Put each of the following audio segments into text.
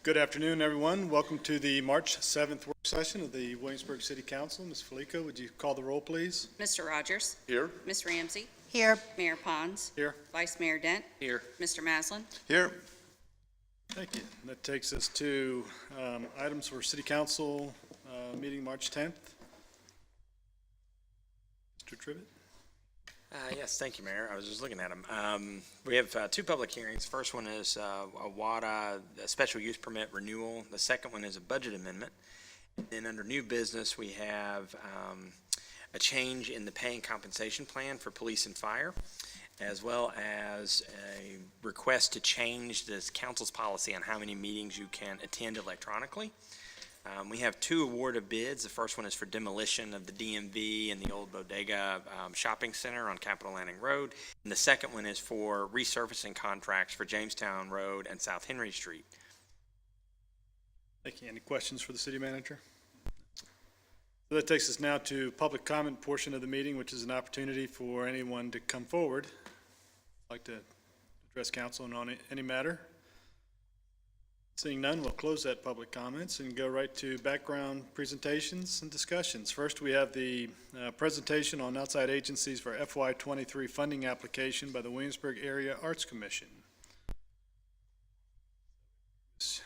Good afternoon, everyone. Welcome to the March 7th work session of the Williamsburg City Council. Ms. Felica, would you call the roll, please? Mr. Rogers. Here. Ms. Ramsey. Here. Mayor Pons. Here. Vice Mayor Dent. Here. Mr. Maslin. Here. Thank you. That takes us to items for City Council meeting March 10th. Mr. Trivett? Yes, thank you, Mayor. I was just looking at them. We have two public hearings. First one is a WADA a special use permit renewal. The second one is a budget amendment. And then under new business, we have a change in the pay and compensation plan for police and fire, as well as a request to change this council's policy on how many meetings you can attend electronically. We have two awarded bids. The first one is for demolition of the DMV and the old Bodega shopping center on Capitol Landing Road. And the second one is for resurfacing contracts for Jamestown Road and South Henry Street. Thank you. Any questions for the city manager? So that takes us now to public comment portion of the meeting, which is an opportunity for anyone to come forward. I'd like to address council on any matter. Seeing none, we'll close that public comments and go right to background presentations and discussions. First, we have the presentation on outside agencies for FY23 funding application by the Williamsburg Area Arts Commission. Ms.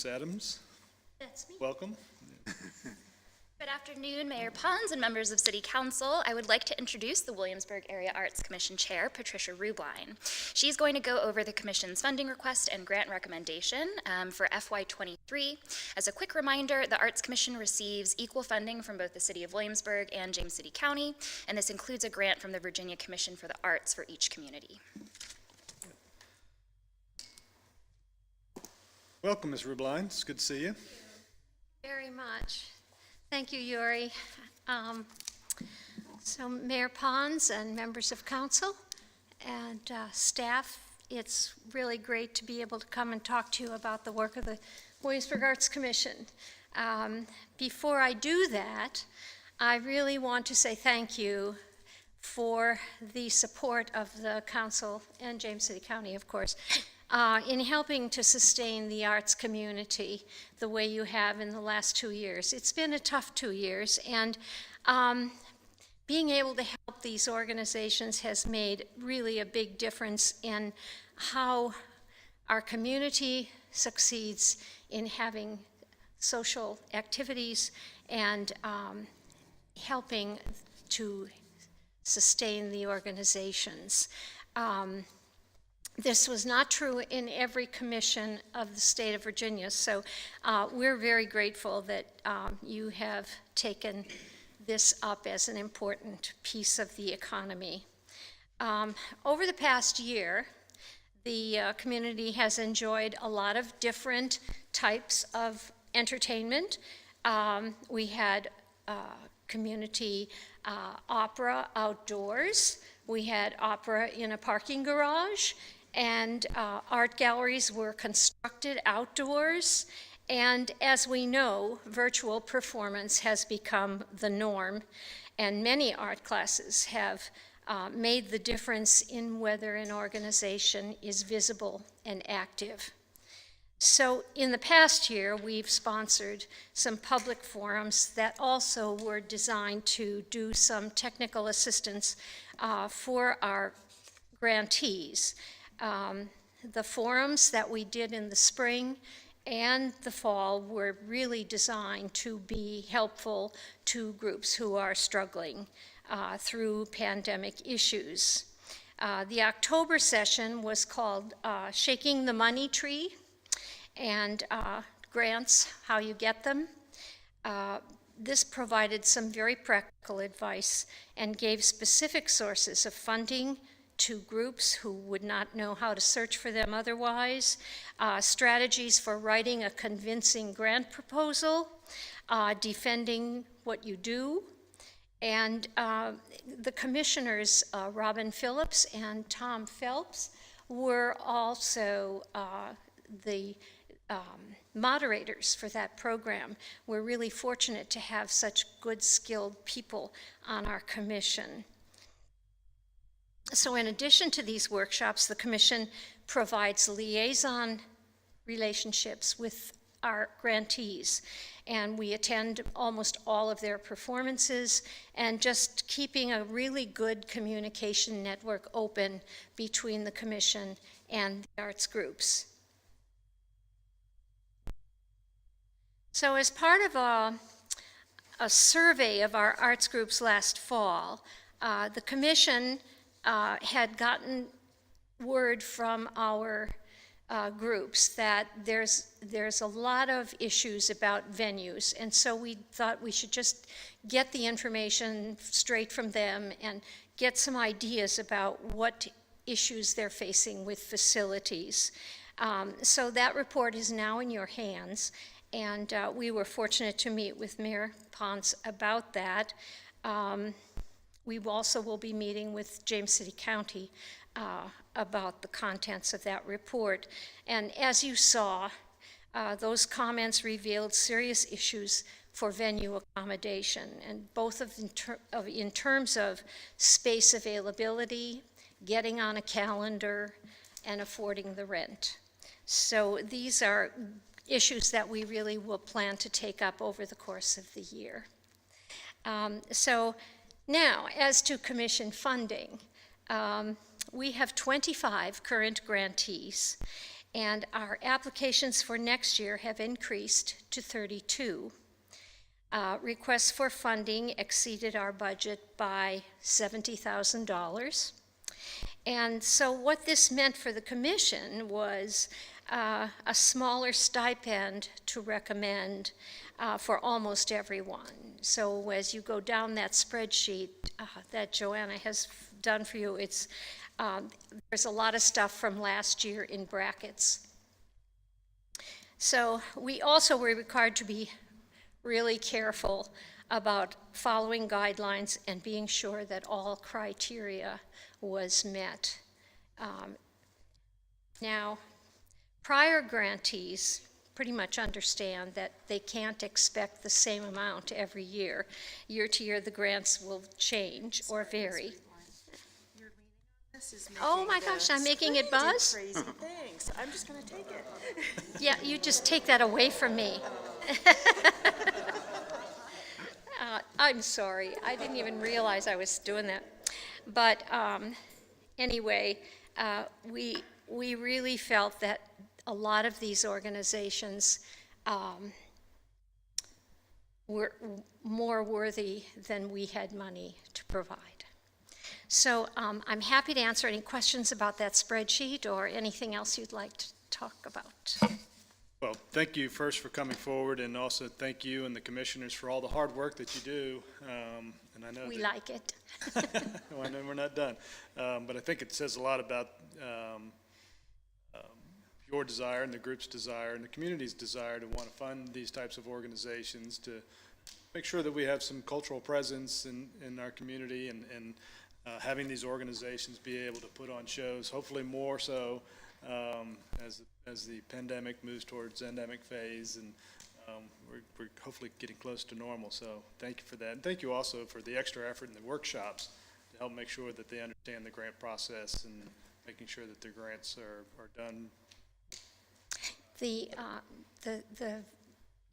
Adams? That's me. Welcome. Good afternoon, Mayor Pons and members of City Council. I would like to introduce the Williamsburg Area Arts Commission Chair, Patricia Rubline. She's going to go over the Commission's funding request and grant recommendation for FY23. As a quick reminder, the Arts Commission receives equal funding from both the City of Williamsburg and James City County, and this includes a grant from the Virginia Commission for the Arts for each community. Welcome, Ms. Rubline. It's good to see you. Very much. Thank you, Yuri. So Mayor Pons and members of council and staff, it's really great to be able to come and talk to you about the work of the Boysburg Arts Commission. Before I do that, I really want to say thank you for the support of the council and James City County, of course, in helping to sustain the arts community the way you have in the last 2 years. It's been a tough 2 years, and being able to help these organizations has made really a big difference in how our community succeeds in having social activities and helping to sustain the organizations. This was not true in every commission of the state of Virginia, so we're very grateful that you have taken this up as an important piece of the economy. Over the past year, the community has enjoyed a lot of different types of entertainment. We had community opera outdoors. We had opera in a parking garage. And art galleries were constructed outdoors. And as we know, virtual performance has become the norm, and many art classes have made the difference in whether an organization is visible and active. So in the past year, we've sponsored some public forums that also were designed to do some technical assistance for our grantees. The forums that we did in the spring and the fall were really designed to be helpful to groups who are struggling through pandemic issues. The October session was called Shaking the Money Tree, and grants, how you get them. This provided some very practical advice and gave specific sources of funding to groups who would not know how to search for them otherwise, strategies for writing a convincing grant proposal, defending what you do, and the commissioners, Robin Phillips and Tom Phelps, were also the moderators for that program. We're really fortunate to have such good, skilled people on our commission. So in addition to these workshops, the commission provides liaison relationships with our grantees. And we attend almost all of their performances, and just keeping a really good communication network open between the commission and the arts groups. So as part of a survey of our arts groups last fall, the commission had gotten word from our groups that there's a lot of issues about venues, and so we thought we should just get the information straight from them and get some ideas about what issues they're facing with facilities. So that report is now in your hands, and we were fortunate to meet with Mayor Ponce about that. We also will be meeting with James City County about the contents of that report. And as you saw, those comments revealed serious issues for venue accommodation, and both in terms of space availability, getting on a calendar, and affording the rent. So these are issues that we really will plan to take up over the course of the year. So now, as to commission funding, we have 25 current grantees, and our applications for next year have increased to 32. Requests for funding exceeded our budget by $70,000. And so what this meant for the commission was a smaller stipend to recommend for almost everyone. So as you go down that spreadsheet that Joanna has done for you, it's there's a lot of stuff from last year in brackets. So we also were required to be really careful about following guidelines and being sure that all criteria was met. Now, prior grantees pretty much understand that they can't expect the same amount every year. Year to year, the grants will change or vary. Oh my gosh, I'm making it buzz? Crazy things. I'm just going to take it. Yeah, you just take that away from me. I'm sorry, I didn't even realize I was doing that. But anyway, we really felt that a lot of these organizations were more worthy than we had money to provide. So I'm happy to answer any questions about that spreadsheet or anything else you'd like to talk about. Well, thank you first for coming forward, and also thank you and the commissioners for all the hard work that you do. And I know We that, like it. well, I know we're not done, but I think it says a lot about your desire and the group's desire and the community's desire to want to fund these types of organizations to make sure that we have some cultural presence in our community, and having these organizations be able to put on shows, hopefully more so as the pandemic moves towards endemic phase, and we're hopefully getting close to normal. So thank you for that. And thank you also for the extra effort in the workshops to help make sure that they understand the grant process and making sure that their grants are done. The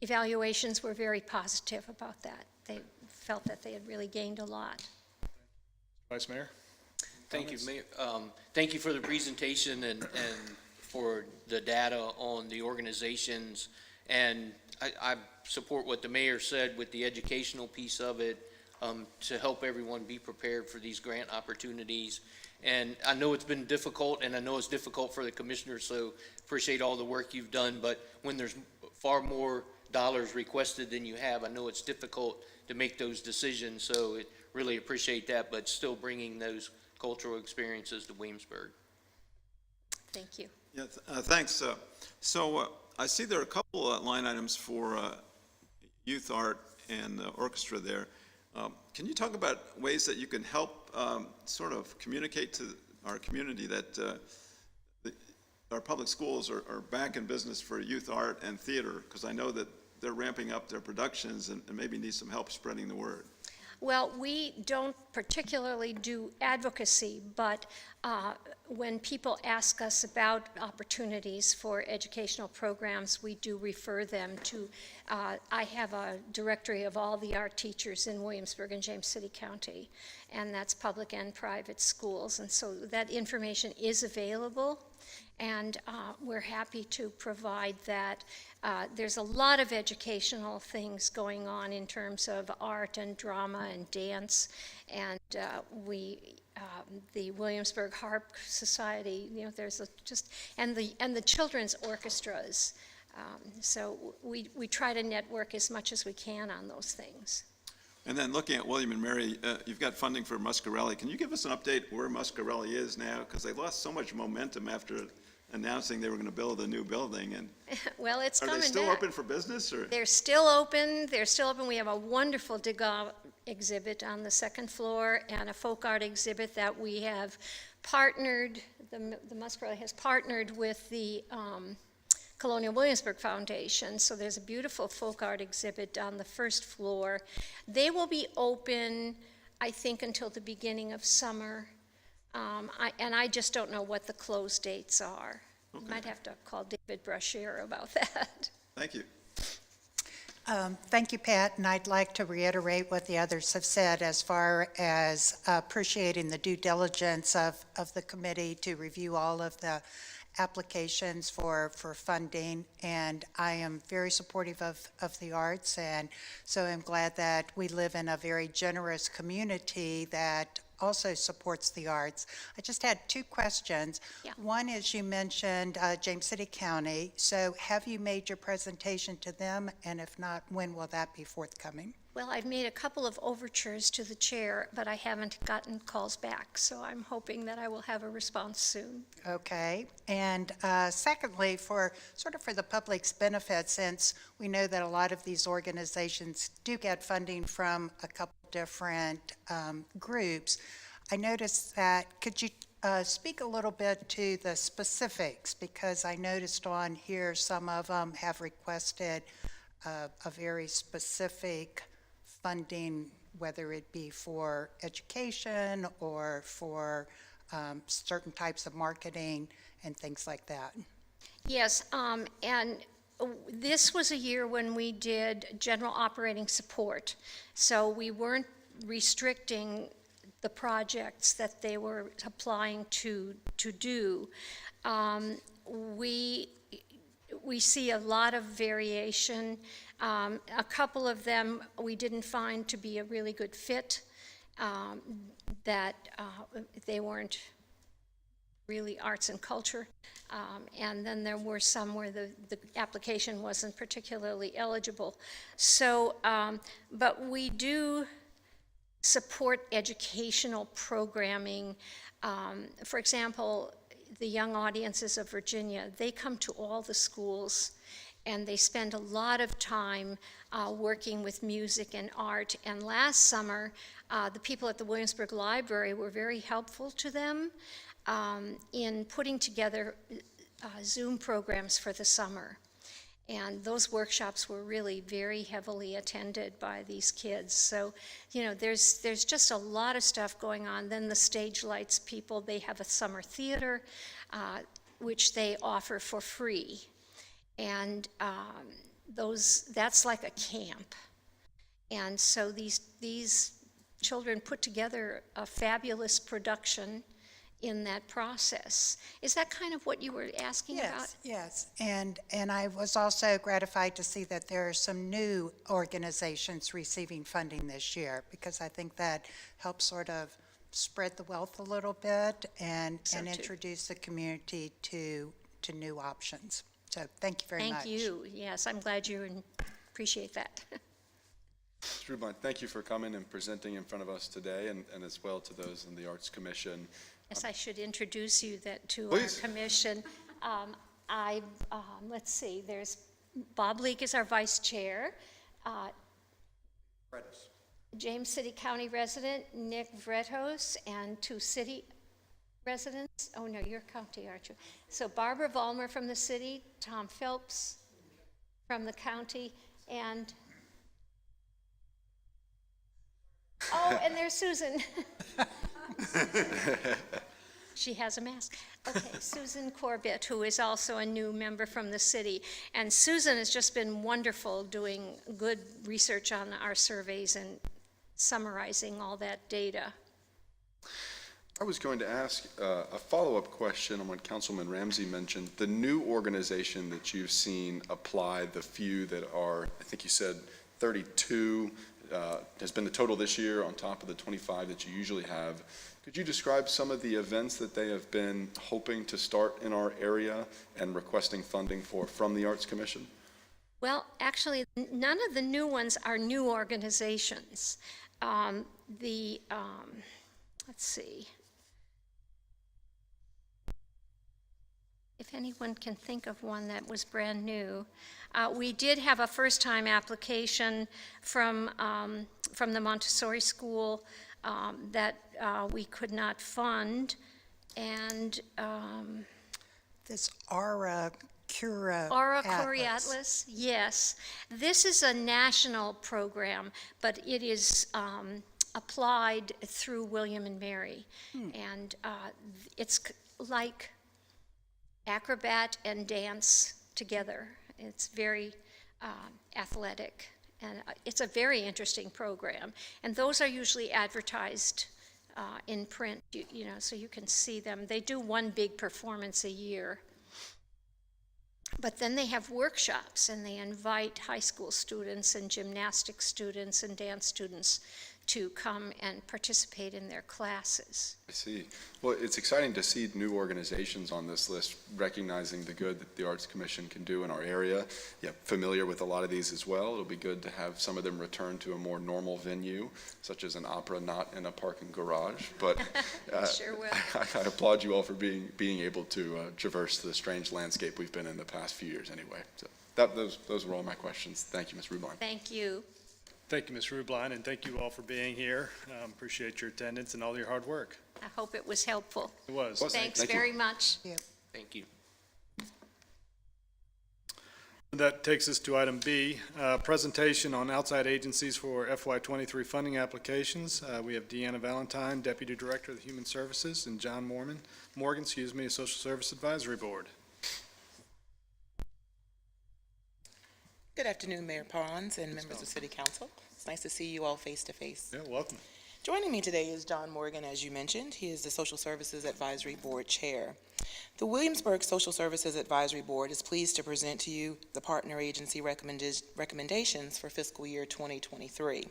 evaluations were very positive about that. They felt that they had really gained a lot. Vice Mayor? Thank you, Mayor. Thank you for the presentation and for the data on the organizations. And I support what the mayor said with the educational piece of it, to help everyone be prepared for these grant opportunities. And I know it's been difficult, and I know it's difficult for the commissioners, so appreciate all the work you've done. But when there's far more dollars requested than you have, I know it's difficult to make those decisions. So really appreciate that, but still bringing those cultural experiences to Williamsburg. Thank you. Yeah, thanks. So I see there are a couple line items for youth art and the orchestra there. Can you talk about ways that you can help sort of communicate to our community that our public schools are back in business for youth art and theater? Because I know that they're ramping up their productions and maybe need some help spreading the word. Well, we don't particularly do advocacy, but when people ask us about opportunities for educational programs, we do refer them to, I have a directory of all the art teachers in Williamsburg and James City County, and that's public and private schools, and so that information is available, and we're happy to provide that. There's a lot of educational things going on in terms of art and drama and dance, and the Williamsburg Harp Society, there's and the children's orchestras. So we try to network as much as we can on those things. And then looking at William and Mary, you've got funding for Muscarelli. Can you give us an update where Muscarelli is now? Because they lost so much momentum after announcing they were going to build a new building. And Well, it's are coming they back. still open for business, or? They're still open. We have a wonderful Degas exhibit on the second floor and a folk art exhibit that we have partnered, the Muscarelli has partnered with the Colonial Williamsburg Foundation. So there's a beautiful folk art exhibit on the first floor. They will be open, I think, until the beginning of summer. And I just don't know what the close dates are. Okay. Might have to call David Brashear about that. Thank you. Thank you, Pat, and I'd like to reiterate what the others have said as far as appreciating the due diligence of the committee to review all of the applications for funding, and I am very supportive of the arts, and so I'm glad that we live in a very generous community that also supports the arts. I just had two questions. Yeah. One is, you mentioned James City County, so have you made your presentation to them, and if not, when will that be forthcoming? Well, I've made a couple of overtures to the chair, but I haven't gotten calls back, so I'm hoping that I will have a response soon. Okay, and secondly, for the public's benefit, since we know that a lot of these organizations do get funding from a couple different groups, I noticed that, could you speak a little bit to the specifics? Because I noticed on here some of them have requested a very specific funding, whether it be for education or for certain types of marketing and things like that. Yes, and this was a year when we did general operating support, so we weren't restricting the projects that they were applying to do. We see a lot of variation. A couple of them we didn't find to be a really good fit, that they weren't really arts and culture. And then there were some where the application wasn't particularly eligible. So, but we do support educational programming. For example, the Young Audiences of Virginia, they come to all the schools and they spend a lot of time working with music and art. And last summer, the people at the Williamsburg Library were very helpful to them in putting together Zoom programs for the summer. And those workshops were really very heavily attended by these kids. So, there's just a lot of stuff going on. Then the Stage Lights people, they have a summer theater, which they offer for free. And that's like a camp. And so these children put together a fabulous production in that process. Is that kind of what you were asking about? Yes, and I was also gratified to see that there are some new organizations receiving funding this year, because I think that helps sort of spread the wealth a little bit and introduce the community to new options. So thank you very much. Thank you. Yes, I'm glad you appreciate that. Mr. Rubline, thank you for coming and presenting in front of us today, and as well to those in the Arts Commission. Yes, I should introduce you to Please. our commission. Let's see, there's Bob Leake is our vice chair. James City County resident Nick Vretos, and two city residents. Oh no, you're county, aren't you? So Barbara Vollmer from the city, Tom Phelps from the county, and Oh, and there's Susan. She has a mask. Okay, Susan Corbett, who is also a new member from the city. And Susan has just been wonderful doing good research on our surveys and summarizing all that data. I was going to ask a follow-up question on what Councilman Ramsey mentioned. The new organization that you've seen apply, the few that are, I think you said 32, has been the total this year on top of the 25 that you usually have. Could you describe some of the events that they have been hoping to start in our area and requesting funding for from the Arts Commission? Well, actually, none of the new ones are new organizations. Let's see. If anyone can think of one that was brand new. We did have a first-time application from the Montessori school that we could not fund, and This Aura Cura Aura Atlas. Curiatlas, yes. This is a national program, but it is applied through William and Mary. And it's like acrobat and dance together. It's very athletic, and it's a very interesting program. And those are usually advertised in print, you know, so you can see them. They do one big performance a year. But then they have workshops, and they invite high school students and gymnastics students and dance students to come and participate in their classes. I see. Well, it's exciting to see new organizations on this list, recognizing the good that the Arts Commission can do in our area. Yeah, familiar with a lot of these as well. It'll be good to have some of them return to a more normal venue, such as an opera not in a parking garage. But Sure will. I applaud you all for being able to traverse the strange landscape we've been in the past few years anyway. So those were all my questions. Thank you, Ms. Rubline. Thank you. Thank you, Ms. Rubline, and thank you all for being here. Appreciate your attendance and all your hard work. I hope it was helpful. It was. Thanks Thank you. very much. Thank you. That takes us to item B, presentation on outside agencies for FY23 funding applications. We have Deanna Valentine, Deputy Director of the Human Services, and John Morgan, Social Service Advisory Board. Good afternoon, Mayor Pons and members of City Council. It's nice to see you all face to face. Yeah, welcome. Joining me today is John Morgan, as you mentioned. He is the Social Services Advisory Board Chair. The Williamsburg Social Services Advisory Board is pleased to present to you the partner agency recommendations for fiscal year 2023.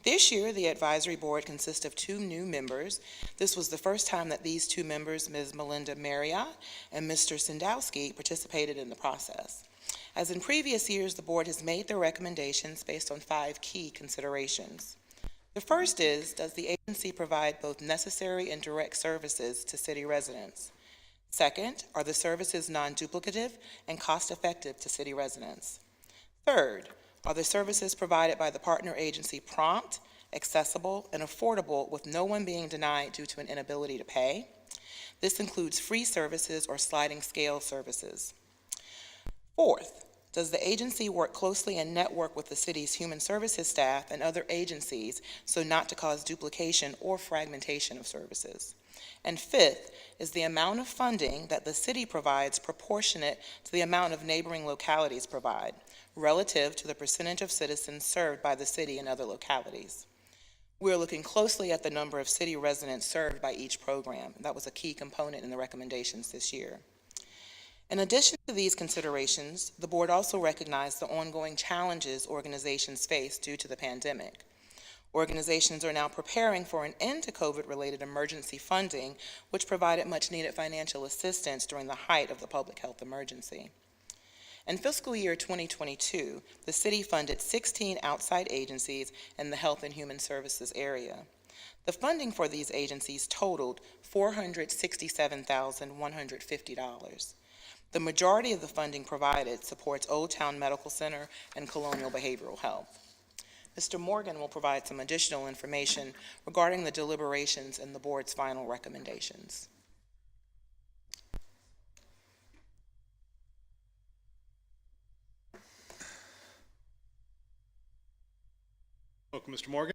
This year, the advisory board consists of 2 new members. This was the first time that these 2 members, Ms. Melinda Marriott and Mr. Sandowski, participated in the process. As in previous years, the board has made their recommendations based on 5 key considerations. The first is, does the agency provide both necessary and direct services to city residents? Second, are the services non-duplicative and cost-effective to city residents? Third, are the services provided by the partner agency prompt, accessible, and affordable with no one being denied due to an inability to pay? This includes free services or sliding scale services. Fourth, does the agency work closely and network with the city's human services staff and other agencies so not to cause duplication or fragmentation of services? And fifth, is the amount of funding that the city provides proportionate to the amount of neighboring localities provide, relative to the percentage of citizens served by the city and other localities? We're looking closely at the number of city residents served by each program. That was a key component in the recommendations this year. In addition to these considerations, the board also recognized the ongoing challenges organizations face due to the pandemic. Organizations are now preparing for an end to COVID-related emergency funding, which provided much-needed financial assistance during the height of the public health emergency. In fiscal year 2022, the city funded 16 outside agencies in the health and human services area. The funding for these agencies totaled $467,150. The majority of the funding provided supports Old Town Medical Center and Colonial Behavioral Health. Mr. Morgan will provide some additional information regarding the deliberations and the board's final recommendations. Welcome, Mr. Morgan.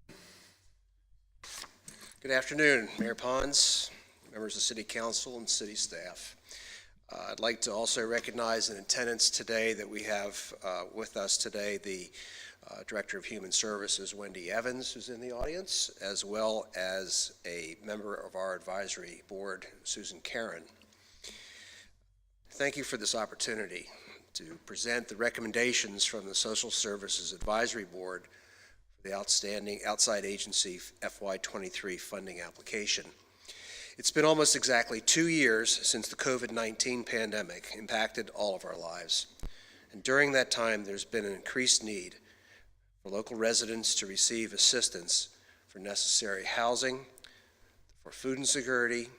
Good afternoon, Mayor Pons, members of City Council, and city staff. I'd like to also recognize in attendance today that we have with us today the Director of Human Services, Wendy Evans, who's in the audience, as well as a member of our advisory board, Susan Karen. Thank you for this opportunity to present the recommendations from the Social Services Advisory Board for the outstanding outside agency FY23 funding application. It's been almost exactly 2 years since the COVID-19 pandemic impacted all of our lives. And during that time, there's been an increased need for local residents to receive assistance for necessary housing, for food insecurity,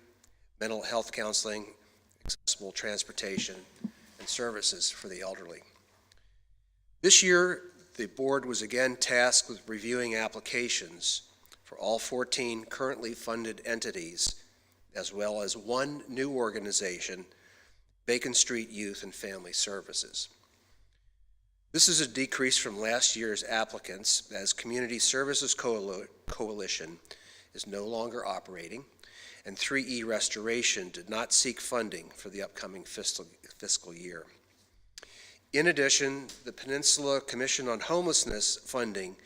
mental health counseling, accessible transportation, and services for the elderly. This year, the board was again tasked with reviewing applications for all 14 currently funded entities, as well as one new organization, Bacon Street Youth and Family Services. This is a decrease from last year's applicants, as Community Services Coalition is no longer operating, and 3E Restoration did not seek funding for the upcoming fiscal year. In addition, the Peninsula Commission on Homelessness funding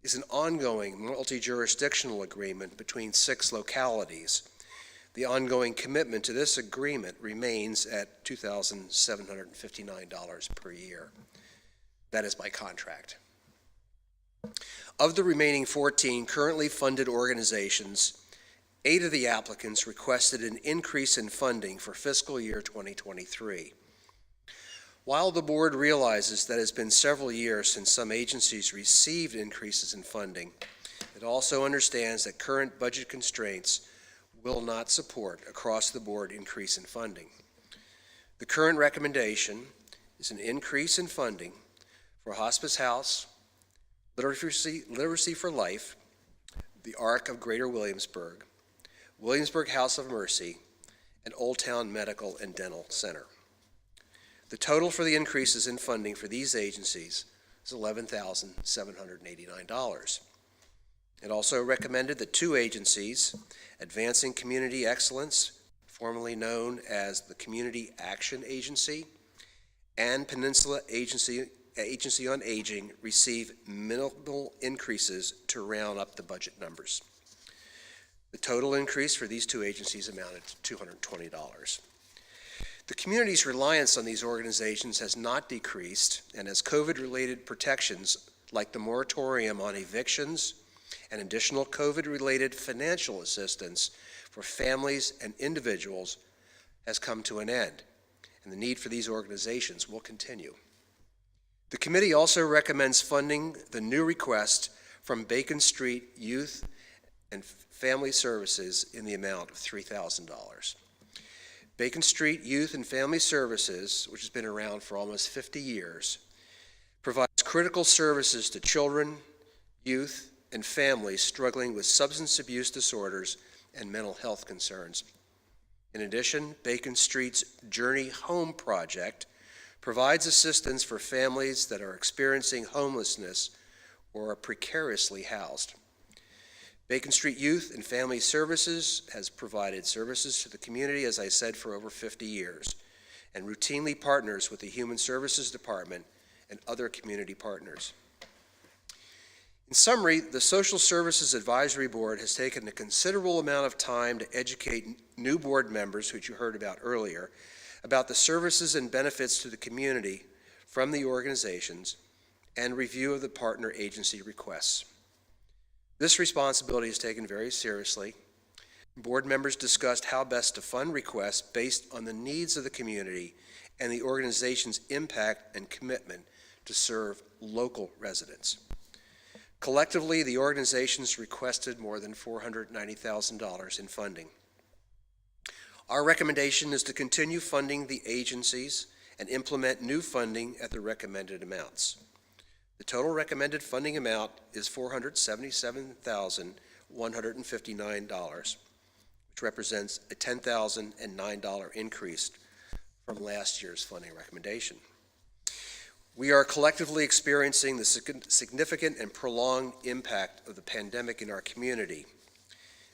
is an ongoing multi-jurisdictional agreement between 6 localities. The ongoing commitment to this agreement remains at $2,759 per year. That is by contract. Of the remaining 14 currently funded organizations, 8 of the applicants requested an increase in funding for fiscal year 2023. While the board realizes that it's been several years since some agencies received increases in funding, it also understands that current budget constraints will not support across-the-board increase in funding. The current recommendation is an increase in funding for Hospice House, Literacy for Life, the Arc of Greater Williamsburg, Williamsburg House of Mercy, and Old Town Medical and Dental Center. The total for the increases in funding for these agencies is $11,789. It also recommended that 2 agencies, Advancing Community Excellence, formerly known as the Community Action Agency, and Peninsula Agency on Aging, receive minimal increases to round up the budget numbers. The total increase for these 2 agencies amounted to $220. The community's reliance on these organizations has not decreased, and as COVID-related protections like the moratorium on evictions and additional COVID-related financial assistance for families and individuals has come to an end, and the need for these organizations will continue. The committee also recommends funding the new request from Bacon Street Youth and Family Services in the amount of $3,000. Bacon Street Youth and Family Services, which has been around for almost 50 years, provides critical services to children, youth, and families struggling with substance abuse disorders and mental health concerns. In addition, Bacon Street's Journey Home project provides assistance for families that are experiencing homelessness or are precariously housed. Bacon Street Youth and Family Services has provided services to the community, as I said, for over 50 years, and routinely partners with the Human Services Department and other community partners. In summary, the Social Services Advisory Board has taken a considerable amount of time to educate new board members, which you heard about earlier, about the services and benefits to the community from the organizations and review of the partner agency requests. This responsibility is taken very seriously. Board members discussed how best to fund requests based on the needs of the community and the organization's impact and commitment to serve local residents. Collectively, the organizations requested more than $490,000 in funding. Our recommendation is to continue funding the agencies and implement new funding at the recommended amounts. The total recommended funding amount is $477,159, which represents a $10,009 increase from last year's funding recommendation. We are collectively experiencing the significant and prolonged impact of the pandemic in our community.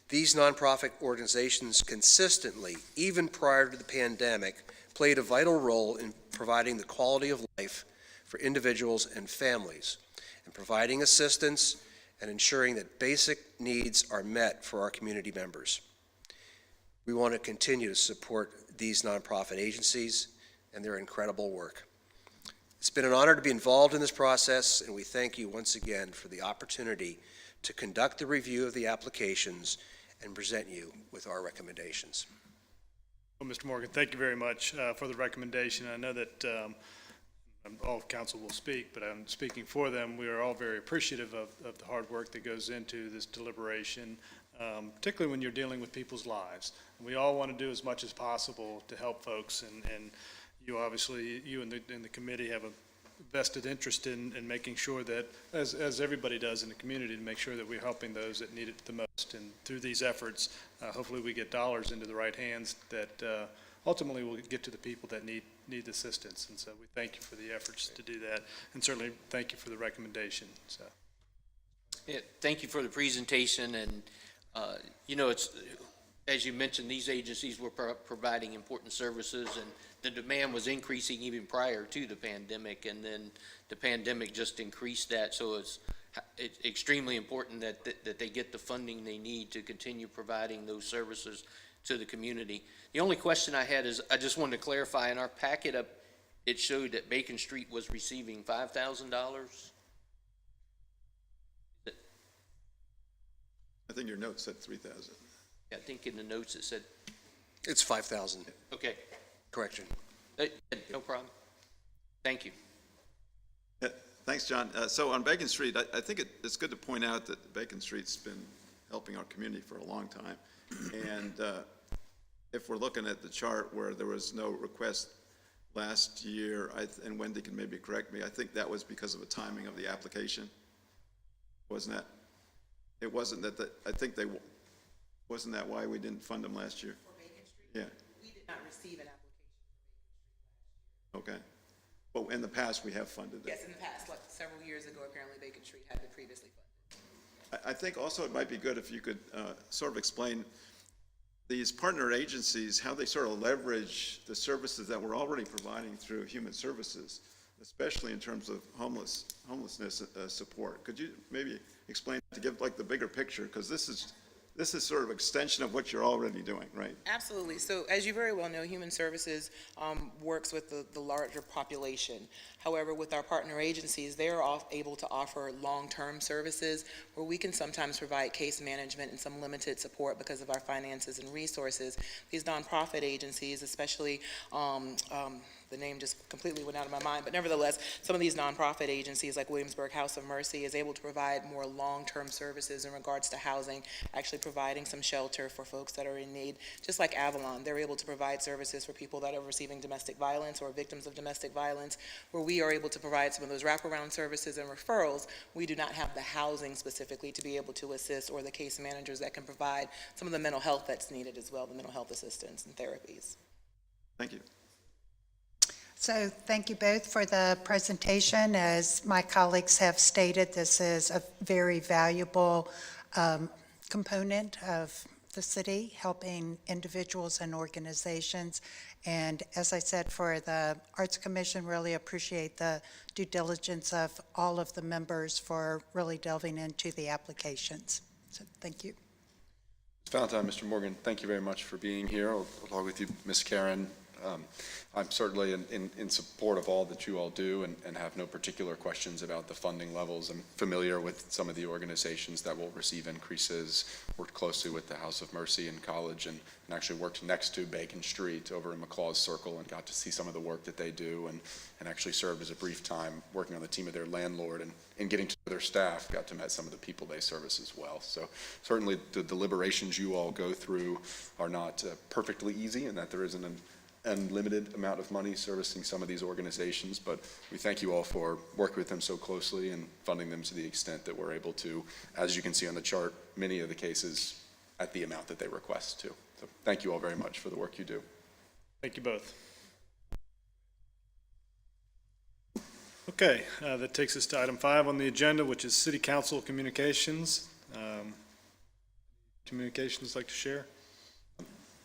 These nonprofit organizations consistently, even prior to the pandemic, played a vital role in providing the quality of life for individuals and families, and providing assistance and ensuring that basic needs are met for our community members. We want to continue to support these nonprofit agencies and their incredible work. It's been an honor to be involved in this process, and we thank you once again for the opportunity to conduct the review of the applications and present you with our recommendations. Well, Mr. Morgan, thank you very much for the recommendation. I know that all of council will speak, but I'm speaking for them. We are all very appreciative of the hard work that goes into this deliberation, particularly when you're dealing with people's lives. We all want to do as much as possible to help folks, and you obviously, you and the committee have a vested interest in making sure that, as everybody does in the community, to make sure that we're helping those that need it the most. And through these efforts, hopefully we get dollars into the right hands that ultimately will get to the people that need assistance. And so we thank you for the efforts to do that, and certainly thank you for the recommendation. So, Yeah, thank you for the presentation, and, it's, as you mentioned, these agencies were providing important services, and the demand was increasing even prior to the pandemic, and then the pandemic just increased that, so it's extremely important that they get the funding they need to continue providing those services to the community. The only question I had is, I just wanted to clarify, in our packet up, it showed that Bacon Street was receiving $5,000? I think your note said 3,000. I think in the notes it said, It's 5,000, okay, correction. no problem. Thank you. Thanks, John. So on Bacon Street, I think it's good to point out that Bacon Street's been helping our community for a long time. And if we're looking at the chart where there was no request last year, and Wendy can maybe correct me, I think that was because of the timing of the application. Wasn't that? It wasn't that, wasn't that why we didn't fund them last year? For Bacon Street? Yeah, We did not receive an application. okay. But in the past, we have funded them. Yes, in the past, like several years ago, apparently Bacon Street had been previously funded. I think also it might be good if you could sort of explain these partner agencies, how they sort of leverage the services that we're already providing through human services, especially in terms of homelessness support. Could you maybe explain to give like the bigger picture, because this is sort of extension of what you're already doing, right? Absolutely. So as you very well know, Human Services works with the larger population. However, with our partner agencies, they're able to offer long-term services where we can sometimes provide case management and some limited support because of our finances and resources. These nonprofit agencies, especially the name just completely went out of my mind, but nevertheless, some of these nonprofit agencies like Williamsburg House of Mercy is able to provide more long-term services in regards to housing, actually providing some shelter for folks that are in need. Just like Avalon, they're able to provide services for people that are receiving domestic violence or victims of domestic violence, where we are able to provide some of those wraparound services and referrals. We do not have the housing specifically to be able to assist, or the case managers that can provide some of the mental health that's needed as well, the mental health assistance and therapies. Thank you. So thank you both for the presentation. As my colleagues have stated, this is a very valuable component of the city, helping individuals and organizations. And as I said, for the Arts Commission, really appreciate the due diligence of all of the members for really delving into the applications. So thank you. Ms. Valentine, Mr. Morgan, thank you very much for being here, along with you, Ms. Karen. I'm certainly in support of all that you all do, and have no particular questions about the funding levels. I'm familiar with some of the organizations that will receive increases, worked closely with the House of Mercy in college, and actually worked next to Bacon Street over in McLaws Circle, and got to see some of the work that they do, and actually served as a brief time working on the team of their landlord, and getting to know their staff, got to meet some of the people they service as well. So certainly the deliberations you all go through are not perfectly easy, and that there isn't an unlimited amount of money servicing some of these organizations, but we thank you all for working with them so closely and funding them to the extent that we're able to, as you can see on the chart, many of the cases at the amount that they request to. So thank you all very much for the work you do. thank you both. Okay, that takes us to item 5 on the agenda, which is City Council communications. communications like to share?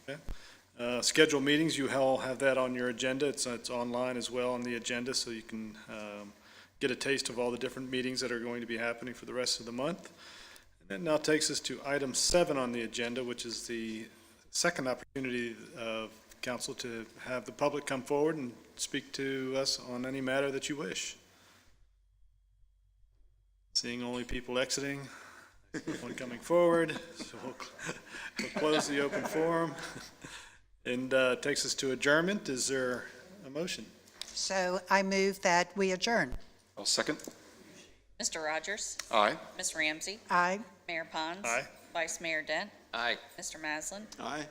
Okay. Scheduled meetings, you all have that on your agenda. It's online as well on the agenda, so you can get a taste of all the different meetings that are going to be happening for the rest of the month. And that now takes us to item 7 on the agenda, which is the second opportunity of council to have the public come forward and speak to us on any matter that you wish. Seeing only people exiting, one coming forward, so we'll close the open forum. And takes us to adjournment. Is there a motion? So I move that we adjourn. I'll second. Mr. Rogers? Aye. Ms. Ramsey? Aye. Mayor Pons? Aye. Vice Mayor Dent? Aye. Mr. Maslin? Aye.